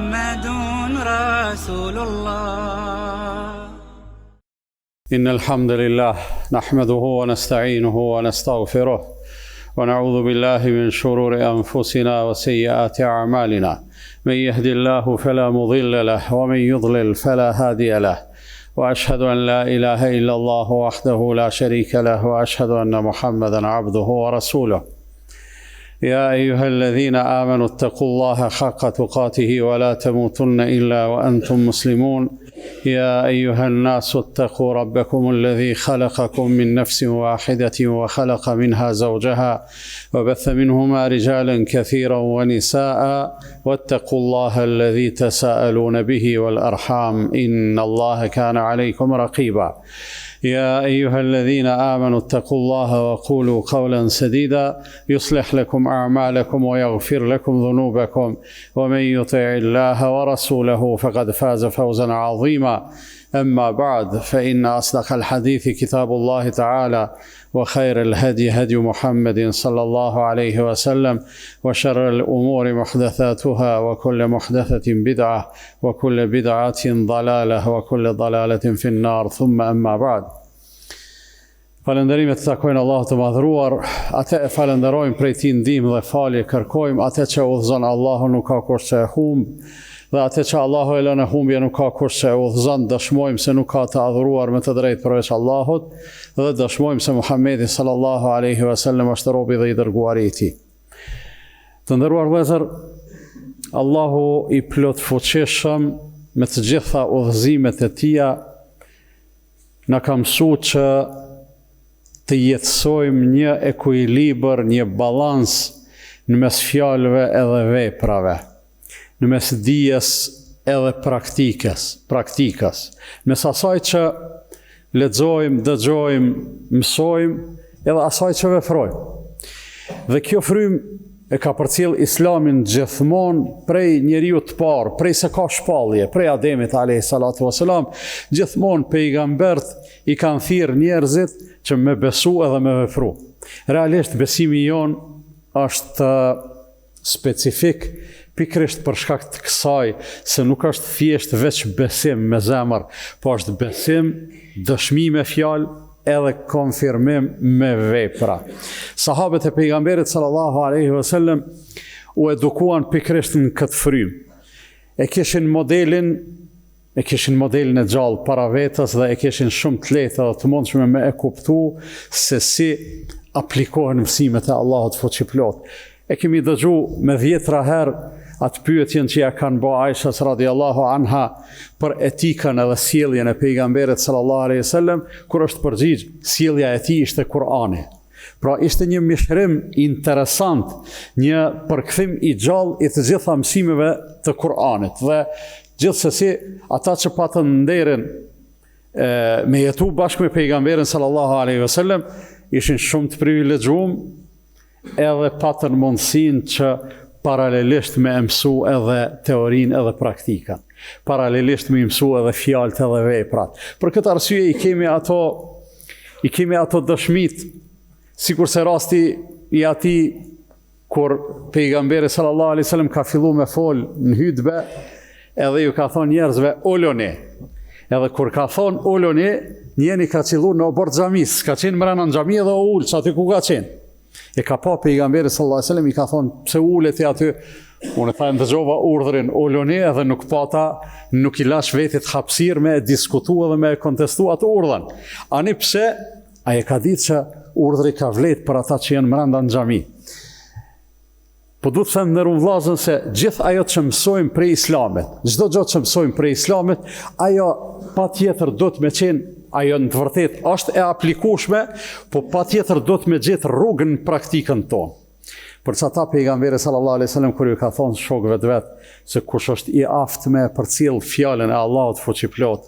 محمد رسول الله. إن الحمد لله نحمده ونستعينه ونستغفره ونعوذ بالله من شرور أنفسنا وسيئات أعمالنا. من يهد الله فلا مضل له ومن يضلل فلا هادي له، وأشهد أن لا إله إلا الله وحده لا شريك له، وأشهد أن محمدا عبده ورسوله. يا أيها الذين آمنوا اتقوا الله حق تقاته ولا تموتن إلا وأنتم مسلمون. يا أيها الناس اتقوا ربكم الذي خلقكم من نفس واحدة وخلق منها زوجها وبث منهما رجالا كثيرا ونساء، واتقوا الله الذي تساءلون به والأرحام إن الله كان عليكم رقيبا. يا أيها الذين آمنوا اتقوا الله وقولوا قولا سديدا يصلح لكم أعمالكم ويغفر لكم ذنوبكم، ومن يطع الله ورسوله فقد فاز فوزا عظيما. أما بعد، فإن أصدق الحديث كتاب الله تعالى، وخير الهدي هدي محمد صلى الله عليه وسلم، وشر الأمور محدثاتها، وكل محدثة بدعة، وكل بدعة ضلالة، وكل ضلالة في النار. ثم أما بعد. Falënderimet të takojnë Allahut të madhëruar, atë e falenderojmë prej tij ndihmë dhe falje kërkojmë, atë që udhëzon Allahu nuk ka kush që e humb, dhe atë që Allahu e lën e humbje nuk ka kush që e udhëzon. Dëshmojmë se nuk ka të adhuruar me të drejtë përveç Allahut, dhe dëshmojmë se Muhamedi sallallahu alaihi wasallam është robi dhe i dërguari i tij. Të nderuar vëllezër, Allahu i plot fuqishëm me të gjitha udhëzimet e tija na ka mësuar që të jetësojmë një ekuilibër, një balans në mes fjalëve edhe veprave, në mes dijes edhe praktikës, mes asaj që lexojmë, dëgjojmë, mësojmë edhe asaj që veprojmë. Dhe kjo frym e ka përcjell Islamin gjithmonë prej njeriu të parë, prej se ka shpallje, prej Ademit alayhi salatu wasalam, gjithmonë pejgambert i kanë thirrë njerëzit që me besu edhe me vepru. Realisht besimi jon është specifik pikërisht për shkak të kësaj se nuk është thjesht veç besim me zemër, po është besim, dëshmi me fjalë edhe konfirmim me vepra. Sahabët e pejgamberit sallallahu alaihi wasallam u edukuan pikërisht në këtë frymë. E kishin modelin e gjallë para vetës dhe e kishin shumë të lehtë dhe të mundshme me e kuptu se si aplikohen mësimet e Allahut fuqiplot. E kemi dëgju me 10 herë atë pyetjen që ja kanë bë Aishas radiallahu anha për etikën edhe sjelljen e pejgamberit sallallahu alaihi wasallam, kur është përgjigj, sjellja e tij ishte Kur'ani. Pra ishte një mishërim interesant, një përkthim i gjallë i të gjitha mësimeve të Kur'anit. Dhe gjithsesi, ata që patën nderin me jetu bashkë me pejgamberin sallallahu alaihi wasallam ishin shumë të privilegjuar, edhe patën mundësinë që paralelisht me mësu edhe teorinë edhe praktikën, paralelisht me mësu edhe fjalët edhe veprat. Për këtë arsye i kemi ato dëshmit, sikur se rasti i atij kur pejgamberi sallallahu alaihi wasallam ka fillu me fol në hutbe, edhe ju ka thonë njerëzve uluni. Edhe kur ka thonë uluni, njeni ka qillu në obor xhamis, ka qenë mrena në xhami edhe o ul, që aty ku ka qenë. E ka pa pejgamberi sallallahu alaihi wasallam i ka thonë pse ulet i aty. Unë thamë dëgjova urdhrin uluni edhe nuk i lash vetit hapësirë me diskutu edhe me kontestu atë urdhën. Ani pse ai ka ditë që urdhri ka vlet për ata që janë brenda në xhami. Po du të them nderuar vëllezër se gjithë ajo që mësojmë prej Islamit, çdo gjë që mësojmë prej Islamit, ajo patjetër do të më qenë ajo në të vërtetë është e aplikueshme, po patjetër do të më gjetë rrugën në praktikën tonë. Për çata pejgamberi sallallahu alaihi wasallam kur ju ka thonë shokëve të vet se kush është i aftë me përcjell fjalën e Allahut fuqiplot,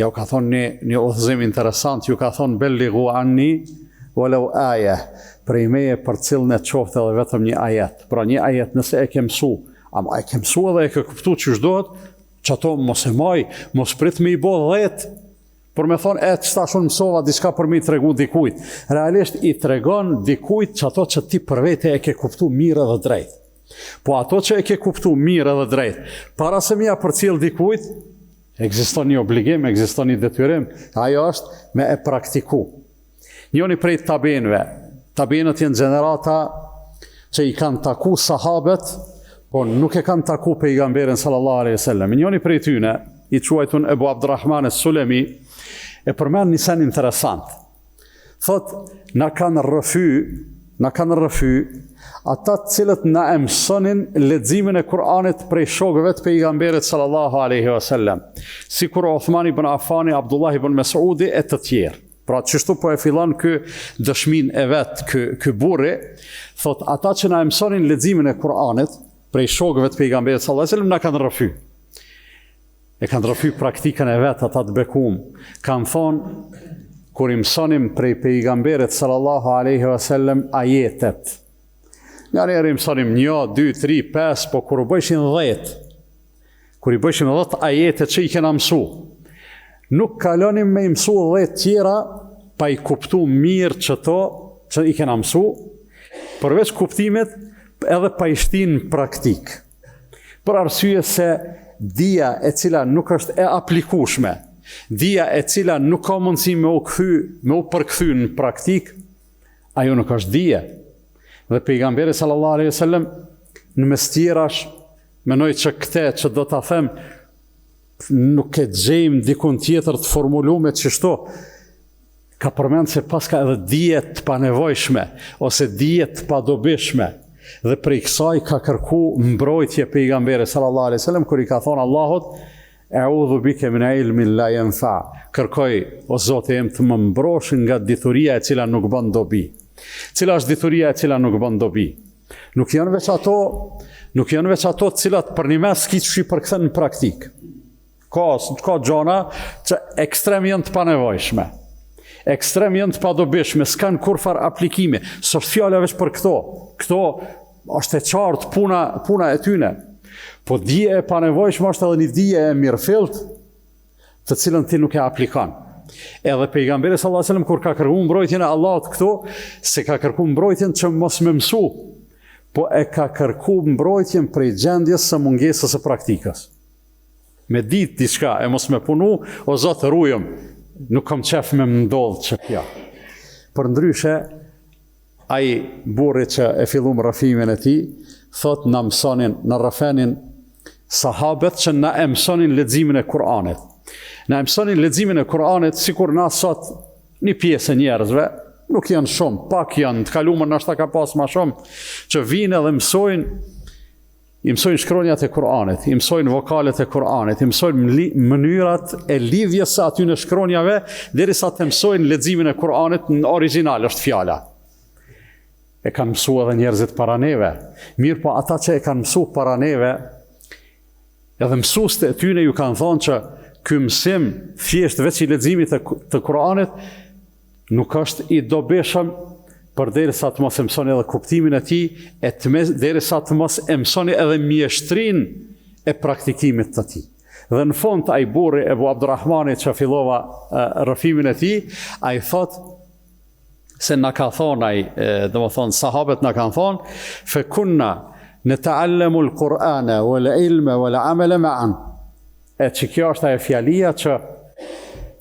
ja u ka thonë një udhëzim interesant, ju ka thonë bellighu anni walau aya, prej meje përcjell në qoftë edhe vetëm një ajet. Pra një ajet nëse e ke mësu, ama e ke mësu edhe e ke kuptu që shdohet, që ato mos e maj, mos prit me i bo 10, por me thonë, qëta shumë mësova diçka për mi të regu dikujt. Realisht i tregon dikujt që ato që ti për vete e ke kuptu mirë dhe drejt. Po ato që e ke kuptu mirë edhe drejt, para se mja përcjell dikujt, ekziston një obligim, ekziston një detyrim, ajo është me e praktiku. Njoni prej tabinët janë gjenerata që i kanë taku sahabet, po nuk e kanë taku pejgamberin sallallahu alaihi wasallam. Njoni prej tyne, i quajtun Ebu Abdurrahman Sulemi, e përmend një sen interesant. Thot, na kanë rrëfy ata cilët na mësonin leximin e Kur'anit prej shokëve të pejgamberit sallallahu alaihi wasallam, sikur Uthman ibn Affani, Abdullah ibn Mas'udi e të tjerë. Pra çështu po e fillon ky dëshmin e vet, ky burri, thot ata që na mësonin leximin e Kur'anit prej shokëve të pejgamberit sallallahu alaihi wasallam na kanë rrëfy. E kanë rrëfy praktikën e vet ata të bekum. Kanë thonë, kur i mësonim prej pejgamberit sallallahu alaihi wasallam ajetet. Njëherë i mësonim 1, 2, 3, 5, po kur u bëjshin 10. Kur i bëjshin 10 ajete që i kena mësu, nuk kalonim me i mësu 10 tjera pa i kuptu mirë që i kena mësu, përveç kuptimet edhe pa i shtin praktik. Për arsye se dija e cila nuk është e aplikueshme, dija e cila nuk ka mundësi me u përkthy në praktik, ajo nuk është dije. Dhe pejgamberi sallallahu alaihi wasallam në mes tjerash, menoj që këte që do ta them, nuk e gjejmë dikun tjetër të formuluar çështo. Ka përmend se paska edhe dije të panevojshme ose dije të padobishme. Dhe prej kësaj ka kërku mbrojtje pejgamberi sallallahu alaihi wasallam kur i ka thonë Allahut E'udhu bike min ilmin la yanfa. Kërkoj o Zoti im të më mbrosh nga dituria e cila nuk bën dobi. Cila është dituria e cila nuk bën dobi? Nuk janë veç ato të cilat për një mes s'ki që i përkthen në praktik. Ka gjona që ekstrem janë të panevojshme. Ekstrem janë të padobishme, s'kan kurfar aplikime. S'është fjala veç për këto. Këto është e qartë puna e tyne. Po dije e panevojshme është edhe një dije e mirëfillt, të cilën ti nuk e aplikon. Edhe pejgamberi sallallahu alajhi wasallam kur ka kërkuar mbrojtjen e Allahut këtu, se ka kërkuar mbrojtjen që mos më mësu, po e ka kërkuar mbrojtjen prej gjendjes së mungesës së praktikës. Me ditë diçka e mos më punu, o Zot ruajm. Nuk kam qef me më ndodhë që kja. Për ndryshe, ai burri që e fillum rrëfimin e tij, thot na mësonin, na rrëfenin sahabët që na e mësonin leximin e Kur'anit. Na e mësonin leximin e Kur'anit sikur na sot një pjesë e njerëzve, nuk janë shumë, pak janë, të kaluar ndoshta ka pas më shumë, që vinë edhe i mësojnë shkronjat e Kur'anit, i mësojnë vokalet e Kur'anit, i mësojnë mënyrat e lidhjes së aty në shkronjave, derisa të mësojnë leximin e Kur'anit në origjinal është fjala. E kanë mësuar edhe njerëzit para neve. Mirë, po ata që e kanë mësuar para neve, edhe mësuesit e tyre ju kanë thonë që ky mësim thjesht veç i leximit të Kur'anit nuk është i dobishëm, përderisa të mos e mësoni edhe kuptimin e tij, derisa të mos e mësoni edhe mjeshtrin e praktikimit të tij. Dhe në fund ai burri Ebu Abdurrahmani që fillova rrëfimin e tij, ai thot se na ka thonë ai, domethënë sahabët na kanë thonë, fe kunna nata'allamu al-Qur'ana wal ilma wal amala ma'an. E që kjo është ajo fjalia që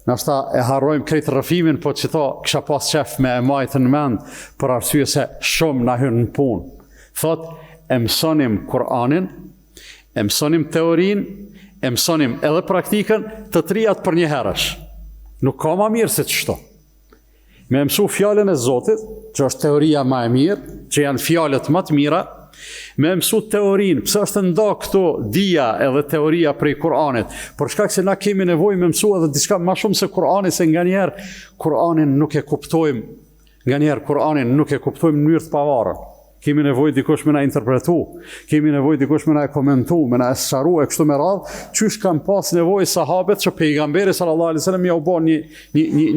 nështë e harrojmë krejtë rrëfimin, po që kisha pas qef me e majtë në mend, për arsye se shumë na hynë në punë. Thot, e mësonim Kur'anin, e mësonim teorin, e mësonim edhe praktikën, të trijat për një herësh. Nuk ka ma mirë se qështo. Me mësu fjallën e Zotit, që është teoria ma e mirë, që janë fjallet ma të mira, me mësu teorinë, pëse është nda këto dija edhe teoria prej Kur'anit, për shkak se na kemi nevojë me mësu edhe diçka ma shumë se Kur'ani, se nga njerë Kur'anin nuk e kuptojmë, në mënyrë të pavarur. Kemi nevojë dikush me na interpretu, kemi nevojë dikush me na komentu, me na sqaru e kështu me radhë, qysh kanë pas nevojë sahabët që pejgamberi sallallahu alajhi wasallam ja u bën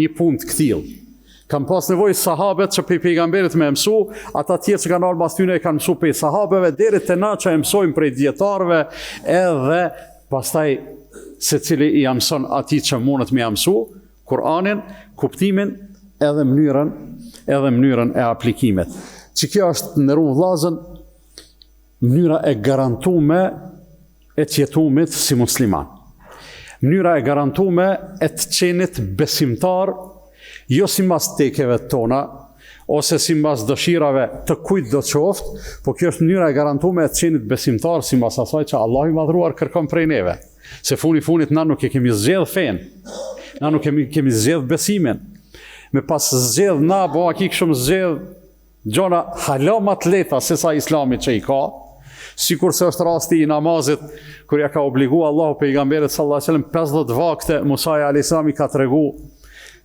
një punë të këtillë. Kam pas nevojë sahabët që pe pejgamberit me mësu, ata tjerë që kanë ardhur pas tyre e kanë mësu pe sahabeve, deri te na që e mësojmë prej dietarëve, edhe pastaj secili i mëson atij që mundet me mësu Kur'anin, kuptimin edhe mënyrën e aplikimit. Që kjo është në rrugë vllazën, mënyra e garantume e të jetumit si musliman. Mënyra e garantume e të qenit besimtar, jo si mas tekeve tona, ose si mas dëshirave të kujt do qoftë, po kjo është mënyra e garantume e të qenit besimtar, si mas asaj që Allah i madhruar kërkon prej neve. Se funit na nuk e kemi zgjedh fen, na nuk kemi zgjedh besimin. Me pas zgjedh na, bo aki këshëm zgjedh gjona hala ma të leta se sa islami që i ka, sikur se është rasti i namazit, kur ja ka obligu Allahu pejgamberit sallallahu alaihi wasallam 50 vakte, Musa alayhis salam ka tregu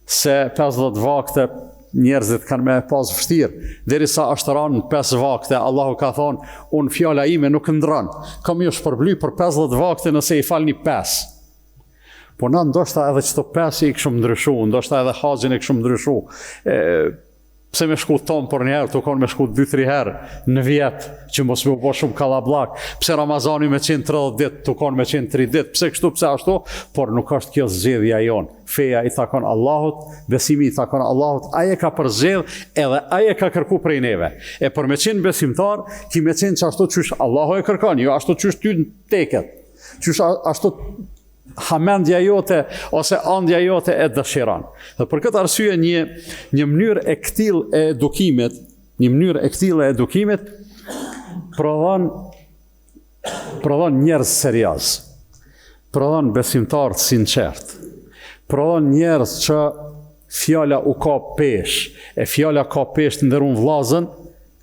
se 50 vakte njerëzit kanë me pas vështirë, derisa është ranë 5 vakte, Allahu ka thonë, unë fjala ime nuk ndran, kam ju shpërbly për 50 vakte nëse i falni 5. Po na ndoshta edhe çto 5 i kishim ndryshu, ndoshta edhe haxhin e kishim ndryshu. Pse me shku tonë për një herë, të konë me shku 2-3 herë në vjetë, që mos me u po shumë kalablak, pse Ramazani me qenë 30 ditë, të konë me qenë 3 ditë, pse kështu, pse ashtu, por nuk është kjo zgjedhja jonë. Feja i takon Allahut, besimi i takon Allahut, aje ka përzgjedh edhe aje ka kërku prej neve. E për me qenë besimtar, ki me qenë që ashtu qysh Allahu e kërkon, jo ashtu qysh ty në teket, qysh ashtu hamendja jote ose andja jote e dëshiron. Dhe për këtë arsye një mënyrë e këtill e edukimit, prodhon njerëz serioz, prodhon besimtar të sinqert, prodhon njerëz që fjala u ka pesh, e fjala ka pesh të ndërun vllazën,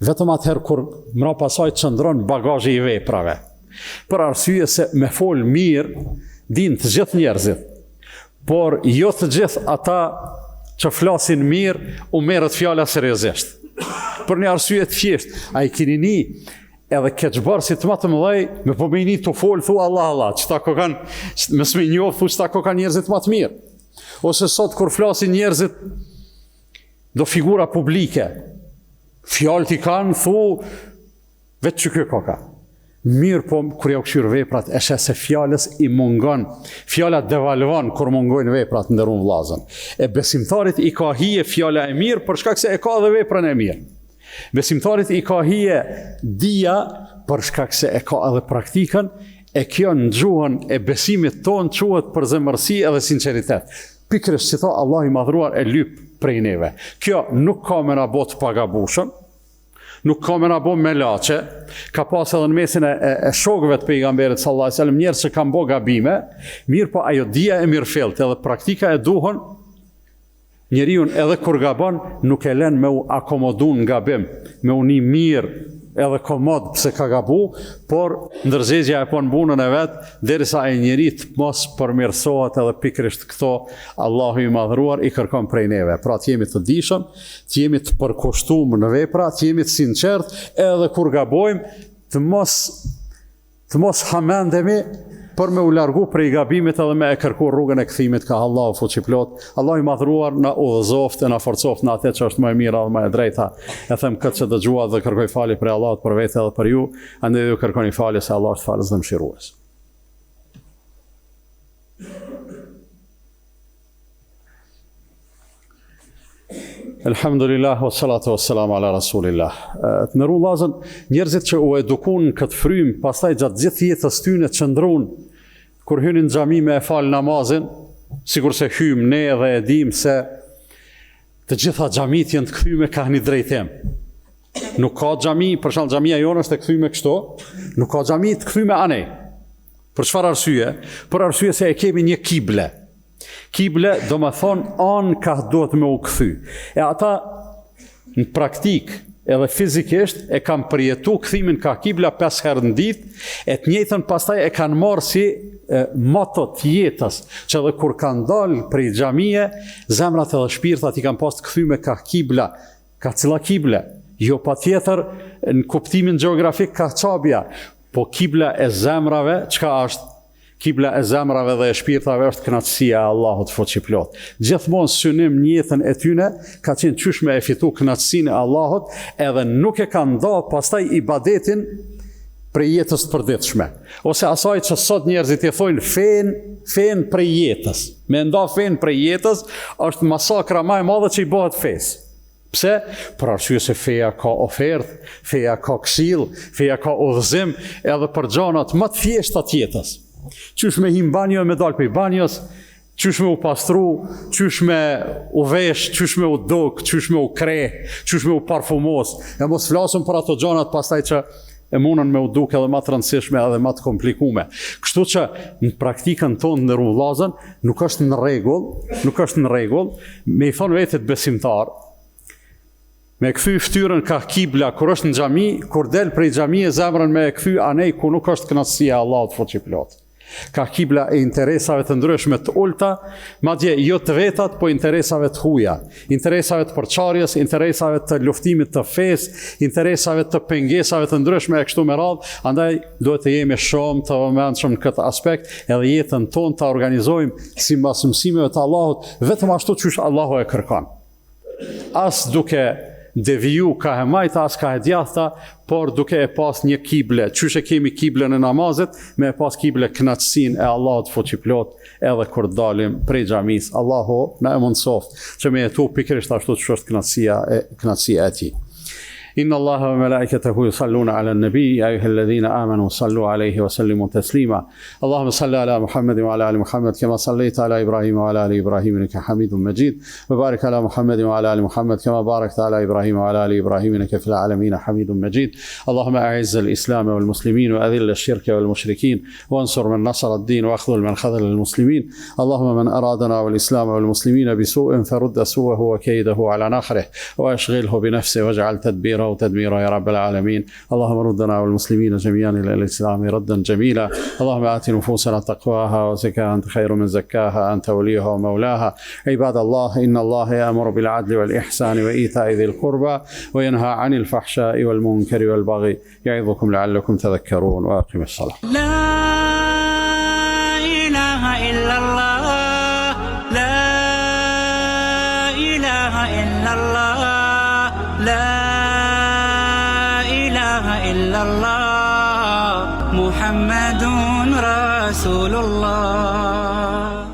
vetëm atëherë kur mrapa saj çndron bagazhi i veprave. Për arsye se me fol mirë din të gjithë njerëzit, por jo të gjithë ata që flasin mirë u merret fjala seriozisht. Për një arsye të thjeshtë, ai keni ni edhe keqbërësit më të mëdhej, me po me një të folë, thu Allah, qëta ko kanë, me s'me njohë, thu qëta ko kanë njerëzit më të mirë. Ose sot, kur flasin njerëzit do figura publike, fjallë ti kanë, thu, vetë që kjo koka. Mirë po, kur ja u këshyrë veprat, e shes se fjallës i mungon, fjallat devalvan kur mungojnë veprat në ndërun vllazën. E besimtarit i ka hije fjalla e mirë, për shkak se e ka dhe veprën e mirë. Besimtarit i ka hije dija, për shkak se e ka edhe praktikën, e kjo në gjuhën e besimit tonë quhet për zemërsi edhe sinceritet. Pikërisht që tha Allah i madhruar e lyp prej neve. Kjo nuk ka me na bot pagabushëm, nuk ka me na bo me lache, ka pas edhe në mesin e shokëve të pejgamberit sallallahu alaihi wasallam njerëz që kanë bo gabime, mirë po ajo dia e mirëfillt edhe praktika e duhon njeriu edhe kur gabon nuk e lën me u akomodu në gabim, me u një mirë edhe komod pse ka gabu, por ndërzgjegja e po në bunën e vetë, derisa e njeri të mos përmirësohet edhe pikrisht këto Allahu i madhruar i kërkon prej neve. Pra të jemi të dishëm, të jemi të përkushtuar në vepra, të jemi të sinqert, edhe kur gabojmë, të mos hamendemi për me u largu prej gabimit edhe me e kërku rrugën e këthimit ka Allahu fuqiplot. Allahu i madhruar na udhëzoft e na forcoft në atë që është më e mira dhe më e drejta. E them këtë që dëgjua dhe kërkoj falje për Allahut për vete edhe për ju, andaj ju kërkoni falje se Allah është falës dhe mëshirues. Elhamdulillah, wa salatu wa salamu ala rasulillah. Të nëru vllazën, njerëzit që u edukun në këtë frym, pastaj gjatë gjithë jetës tyne qëndrun, kur hynin në xhami me e falë namazin, sikur se hym ne dhe e dim se të gjitha xhamit janë të kthyme ka një drejtim. Nuk ka xhami, për shembull xhamia jonë është e kthyme kështu, nuk ka xhami të kthyme anej. Për çfarë arsye? Për arsye se e kemi një kible. Kible do më thonë anë ka duhet me u kthy. E ata në praktik edhe fizikisht e kam përjetu kthimin ka kibla 5 herë në ditë, e të njëjtën pastaj e kanë marrë si moto të jetës, që edhe kur kanë dalë prej xhamie, zemrat edhe shpirtat i kanë pas të kthyme ka kibla, ka cila kible, jo patjetër në kuptimin gjeografik ka çabja, po kibla e zemrave, çka është? Kibla e zemrave dhe e shpirtave është kënaqësia e Allahut fuqiplot. Gjithmonë synim në jetën e tyne ka qenë qysh me e fitu kënaqësinë e Allahut, edhe nuk e kanë nda pastaj ibadetin prej jetës të përditshme. Ose asaj që sot njerëzit i thojnë fen prej jetës. Me nda fen prej jetës është masakra më e madhe që i bëhet fesë. Pse? Për arsye se feja ka ofertë, feja ka këshill, feja ka udhëzim edhe për gjanat më të thjeshta të jetës. Qysh me him banjo me dal prej banjos, qysh me u pastru, qysh me u vesh, qysh me u duk, qysh me u kre, qysh me u parfumos. E mos flasëm për ato gjanat pastaj që e munën me u duk edhe më të rëndësishme edhe më të komplikume. Kështu që në praktikën tonë në rrugëllazën nuk është në rregull me i thonë vetit besimtar, me kthy ftyrën ka kibla kur është në xhami, kur del prej xhamie zemrën me kthy anej ku nuk është kënaqësia e Allahut fuqiplot. Ka kibla e interesave të ndryshme të ulta, madje jo të vetat, po interesave të huaja, interesave të përçarjes, interesave të luftimit të fesë, interesave të pengesave të ndryshme e kështu me radhë. Andaj duhet të jemi shumë të vëmendshëm në këtë aspekt, edhe jetën tonë ta organizojmë sipas mësimeve të Allahut, vetëm ashtu siç Allahu e kërkon. As duke deviju ka e majta, as ka e djathta, por duke e pas një kible, qysh e kemi kible në namazet, me e pas kible kënaqësinë e Allahut fuqiplot edhe kur dalim prej xhamis. Allahu na e mundsoft që me jetu pikërisht ashtu që është kënaqësia e tij. إن الله وملائكته يصلون على النبي يا أيها الذين آمنوا صلوا عليه وسلموا تسليما اللهم صل على محمد وعلى آل محمد كما صليت على إبراهيم وعلى آل إبراهيم إنك حميد مجيد وبارك على محمد وعلى آل محمد كما باركت على إبراهيم وعلى آل إبراهيم إنك في العالمين حميد مجيد اللهم أعز الإسلام والمسلمين وأذل الشرك والمشركين وانصر من نصر الدين واخذل من خذل المسلمين اللهم من أرادنا والإسلام والمسلمين بسوء فرد سوءه وكيده على نحره وأشغله بنفسه واجعل تدبيره وتدميرا يا رب العالمين اللهم ردنا والمسلمين جميعا إلى الإسلام ردا جميلا اللهم آت نفوسنا تقواها وزكاها أنت خير من زكاها أنت وليها ومولاها عباد الله إن الله يأمر بالعدل والإحسان وإيتاء ذي القربى وينهى عن الفحشاء والمنكر والبغي يعظكم لعلكم تذكرون وأقم الصلاة لا إله إلا الله لا إله إلا الله لا إله إلا الله محمد رسول الله